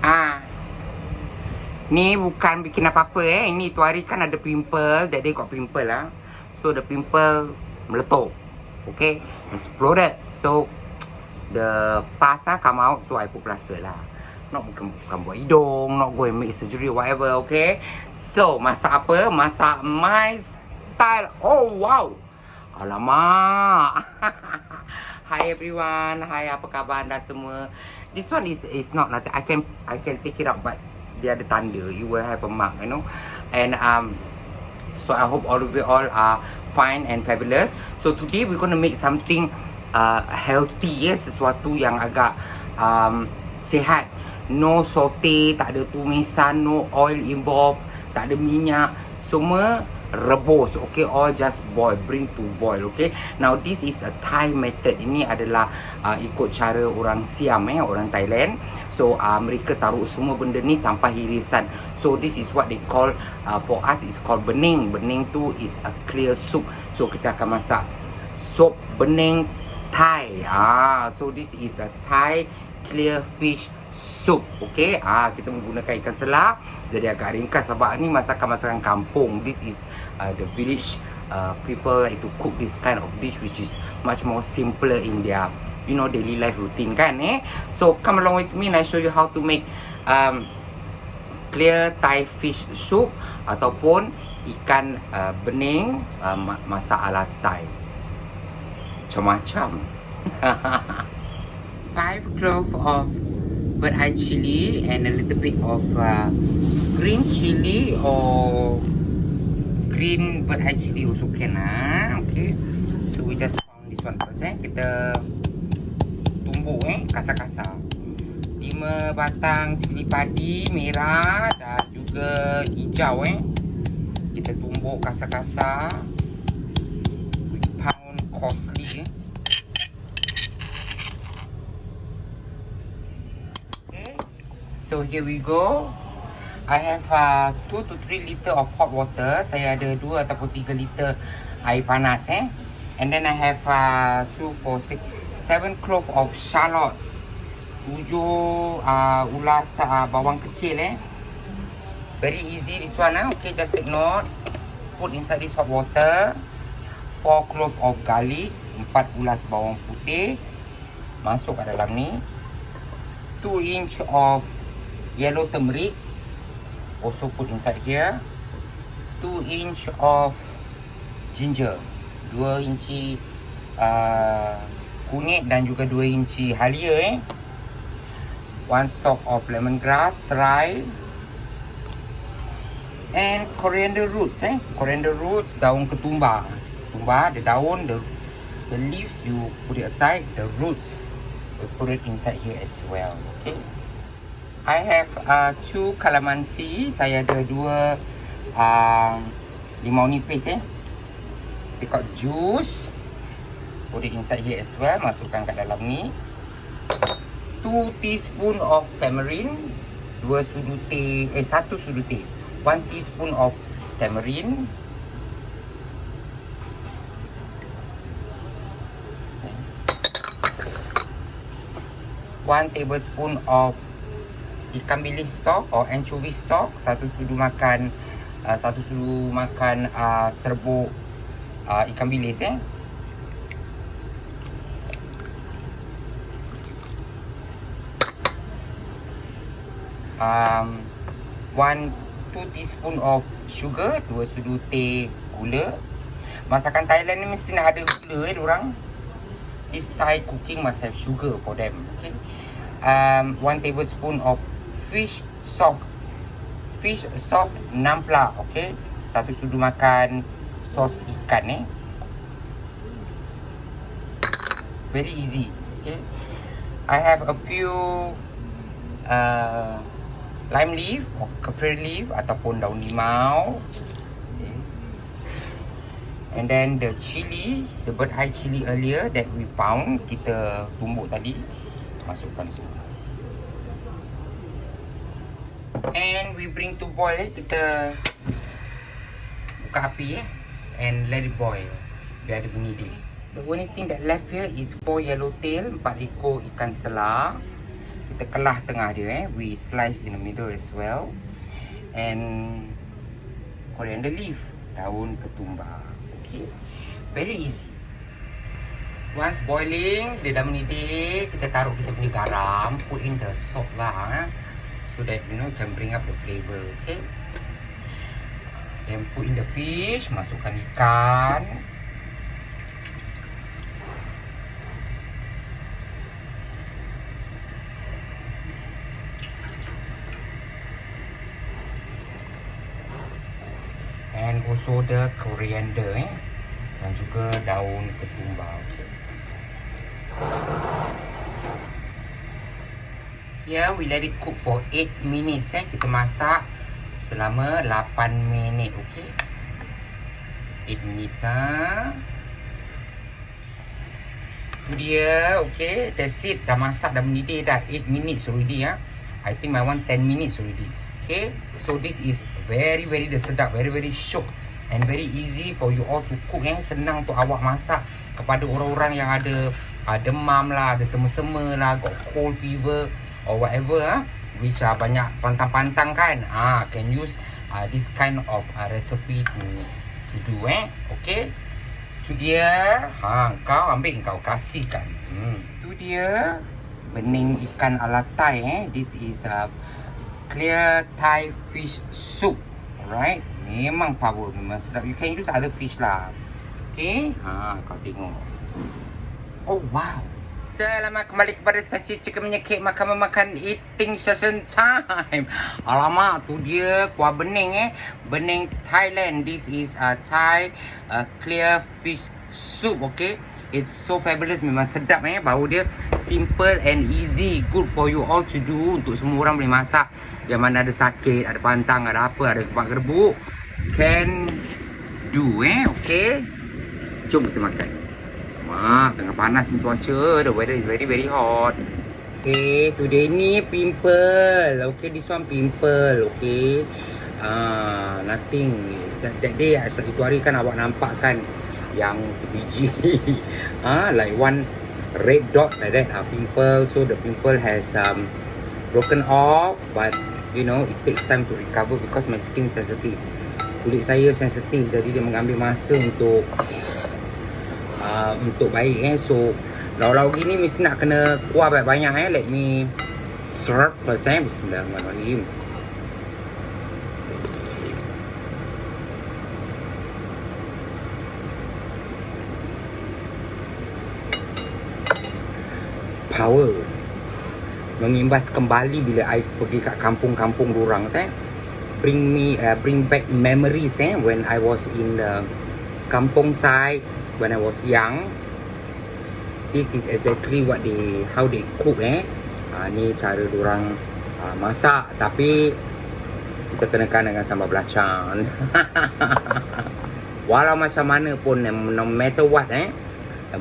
Ha. Ni bukan bikin apa-apa Ini tu hari kan ada pimple. That day got pimple lah. So the pimple meletup. Okay. Exploded. So the pus come out. So I put plaster lah. Bukan buat hidung. Not go and make surgery or whatever. Okay. So masak apa? Masak my style. Oh wow. Alamak. Hi everyone. Hi, apa khabar anda semua? This one is not nothing. I can take it out, but dia ada tanda. You will have a mark, you know. And so I hope all of you all are fine and fabulous. So today we're gonna make something healthy, sesuatu yang agak sihat. No saute, tak ada tumisan, no oil involved, tak ada minyak, semua rebus, okay, all just boil, bring to boil, okay. Now this is a Thai method. Ini adalah ikut cara orang Siam, orang Thailand. So mereka taruh semua benda ni tanpa hirisan. So this is what they call, for us is called bening. Bening tu is a clear soup. So kita akan masak sup bening Thai. So this is a Thai clear fish soup, okay. Kita menggunakan ikan selah. Jadi agak ringkas sebab ni masakan-masakan kampung. This is the village people like to cook this kind of dish, which is much more simpler in their, you know, daily life routine kan. So come along with me and I show you how to make clear Thai fish soup ataupun ikan bening masak ala Thai. Macam-macam. 5 cloves of bird eye chili and a little bit of green chili or green bird eye chili also can. Okay, so we just pound this one first. Kita tumbuk kasar-kasar. 5 batang cili padi merah dan juga hijau kita tumbuk kasar-kasar. We pound coarsely. So here we go. I have 2 to 3 liter of hot water. Saya ada 2 ataupun 3 liter air panas And then I have 2, 4, 6, 7 cloves of shallots. 7 ulas bawang kecil Very easy this one Okay, just take note. Put inside this hot water. 4 cloves of garlic. 4 ulas bawang putih. Masuk ke dalam ni. 2 inch of yellow turmeric also put inside here. 2 inch of ginger, 2 inci kunyit dan juga 2 inci halia 1 stalk of lemongrass, serai, and coriander roots coriander roots, daun ketumbar. The daun, the leaves you put it aside, the roots we put it inside here as well. Okay, I have 2 calamansi. Saya ada 2 limau nipis Take out the juice. Put it inside here as well. Masukkan kat dalam ni. 2 teaspoon of tamarind. 1 sudu teh. 1 teaspoon of tamarind. 1 tablespoon of ikan bilis stock or anchovy stock. 1 sudu makan serbuk ikan bilis One 2 teaspoon of sugar. 2 sudu teh gula. Masakan Thailand ni mesti nak ada gula diorang. This Thai cooking must have sugar for them. Okay, 1 tablespoon of fish sauce nampla. Okay, 1 sudu makan sos ikan very easy. Okay, I have a few lime leaf or kaffir leaf ataupun daun limau. Okay, and then the chili, the bird eye chili earlier that we pound, kita tumbuk tadi, masukkan semua. And we bring to boil kita buka api and let it boil biar ada bunyi dia. The only thing that left here is 4 yellowtail, 4 ekor ikan selah. Kita kita kelah tengah dia we slice in the middle as well. And coriander leaf, daun ketumbar. Okay, very easy. Once boiling, dia dah mendidih, kita taruh kita punya garam, put in the salt lah, so that you know can bring up the flavor. Okay, then put in the fish, masukkan ikan. And also the coriander dan juga daun ketumbar. Okay. Here we let it cook for 8 minutes. Kita masak selama 8 minit. Okay, 8 minutes. Itu dia. Okay, that's it. Dah masak, dah mendidih dah 8 minutes already. I think I want 10 minutes already. Okay, so this is very sedap, very syok and very easy for you all to cook. Senang untuk awak masak kepada orang-orang yang ada demam lah, ada sema-sema lah, got cold fever or whatever, which banyak pantang-pantang kan, can use this kind of recipe to do. Okay, tu dia. Kau ambil, kau kasihkan. Tu dia bening ikan ala Thai. This is clear Thai fish soup. Alright, memang power, memang sedap. You can use other fish lah. Okay, kau tengok. Oh wow. Selamat kembali kepada sesi Chicken Menyekik makan eating session time. Alamak, tu dia kuah bening bening Thailand. This is Thai clear fish soup. Okay, it's so fabulous, memang sedap. Bau dia simple and easy, good for you all to do. Untuk semua orang boleh masak, yang mana ada sakit, ada pantang, ada apa, ada kepak gerbuk, can do. Okay, jom kita makan. Tengah panas ni cuaca, the weather is very hot. Okay, today ni pimple. Okay, this one pimple. Okay, nothing. That day, itu hari kan awak nampak kan yang sebiji like one red dot like that, pimple. So the pimple has broken off, but you know it takes time to recover because my skin sensitive. Kulit saya sensitif, jadi dia mengambil masa untuk baik. So lauk-lauk gini mesti nak kena kuah banyak-banyak. Let me serve first. Bismillahirrahmanirrahim. Power mengimbas kembali bila I pergi kat kampung-kampung dorang bring back memories when I was in the kampung side when I was young. This is exactly how they cook. Ni cara dorang masak, tapi kita kenakan dengan sambal belacan. Walau macam mana pun, no matter what, a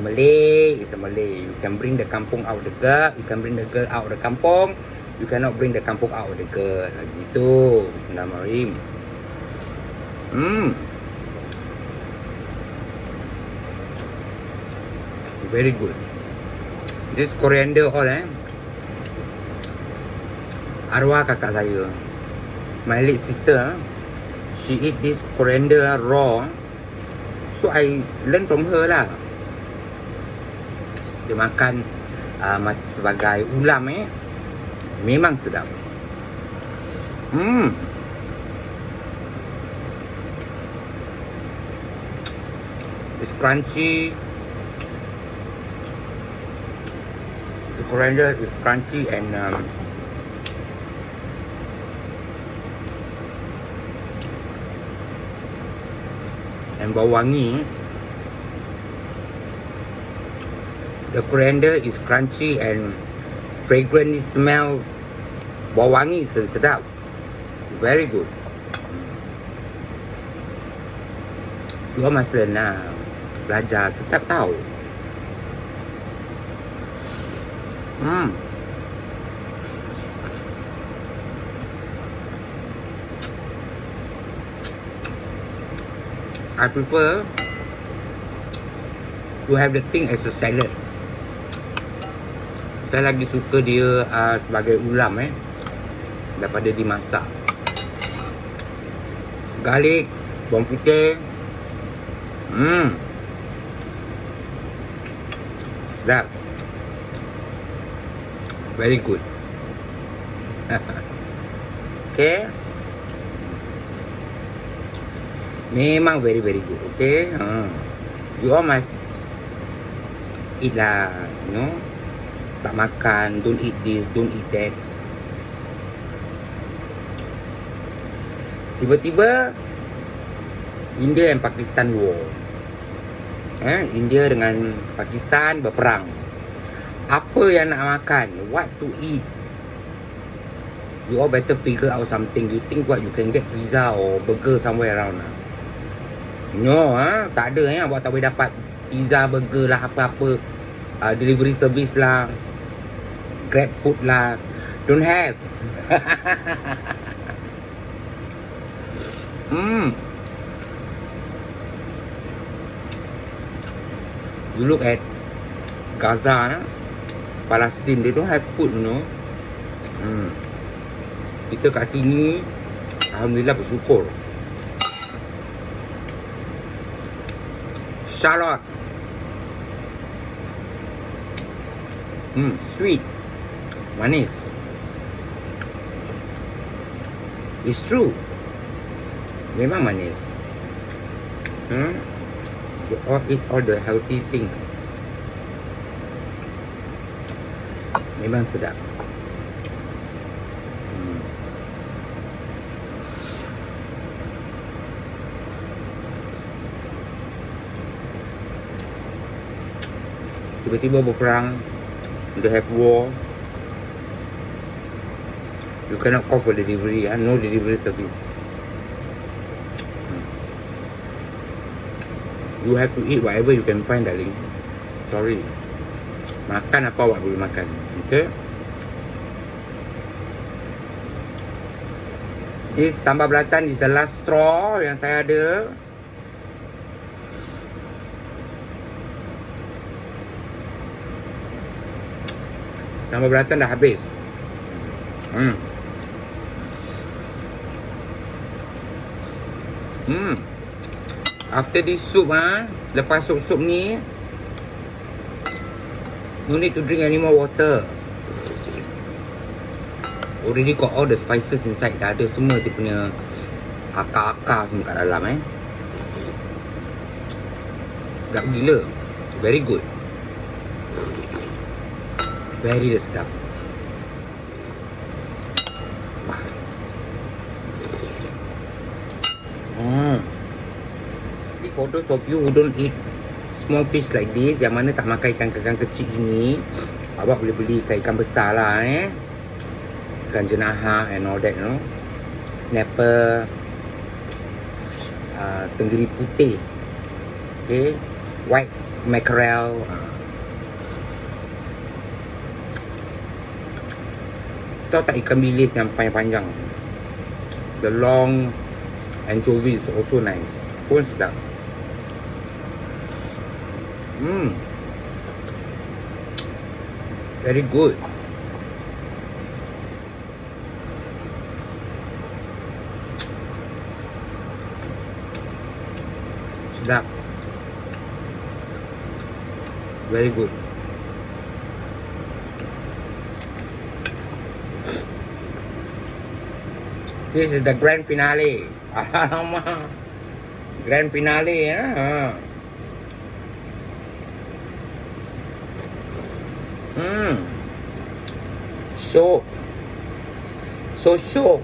Malay is a Malay. You can bring the kampung out the girl, you can bring the girl out the kampung, you cannot bring the kampung out the girl. Gitu. Bismillahirrahmanirrahim. Very good. This coriander all arwah kakak saya, my late sister, she eat this coriander raw. So I learn from her lah. Dia makan sebagai ulam. Memang sedap. It's crunchy. The coriander is crunchy and bau wangi. The coriander is crunchy and fragrant. Smell bau wangi, sedap. Very good. Dua masa nak belajar, sedap tahu. I prefer to have the thing as a salad. Saya lagi suka dia sebagai ulam daripada dimasak. Garlic, bawang putih. Sedap. Very good. Okay. Memang very good. Okay. You all must eat lah. You know. Tak makan. Don't eat this. Don't eat that. Tiba-tiba India dan Pakistan war. India dengan Pakistan berperang. Apa yang nak makan? What to eat? You all better figure out something. You think what? You can get pizza or burger somewhere around lah. No, tak ada Buat tak boleh dapat pizza, burger lah, apa-apa. Delivery service lah, Grab food lah. Don't have. You look at Gaza, Palestine, they don't have food, you know. Kita kat sini, alhamdulillah bersyukur. Shallot. Sweet. Manis. It's true. Memang manis. You all eat all the healthy things. Memang sedap. Tiba-tiba berperang. They have war. You cannot call for delivery. No delivery service. You have to eat whatever you can find, darling. Sorry. Makan apa awak boleh makan. Okay. This sambal belacan is the last straw yang saya ada. Sambal belacan dah habis. After this soup, lepas soup ni, no need to drink any more water. Already got all the spices inside. Dah ada semua dia punya akar-akar semua kat dalam. Sedap gila. Very good. Very sedap. For those of you who don't eat small fish like this, yang mana tak makan ikan kecil ini, awak boleh beli ikan besar lah. Ikan jenaha and all that, you know. Snapper, tenggiri putih, okay, white mackerel. Tahu tak ikan bilis yang panjang-panjang? The long anchovies also nice. Pun sedap. Very good. Sedap. Very good. This is the grand finale. Alamak. Grand finale, So show.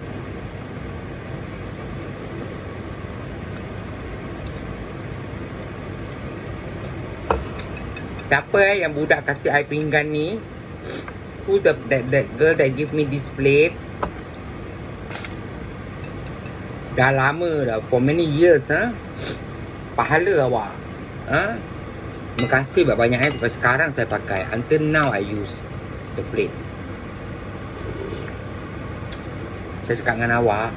Siapa yang budak kasih I pinggan ni? Who that girl that give me this plate? Dah lama dah, for many years. Pahala awak. Terima kasih banyak sampai sekarang saya pakai. Until now I use the plate. Saya cakap dengan awak,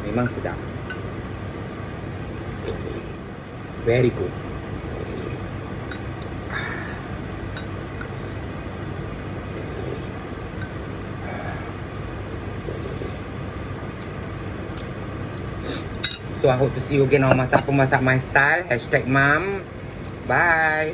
memang sedap. Very good. So I hope to see you again on Masak Pemasak My Style. #mom. Bye.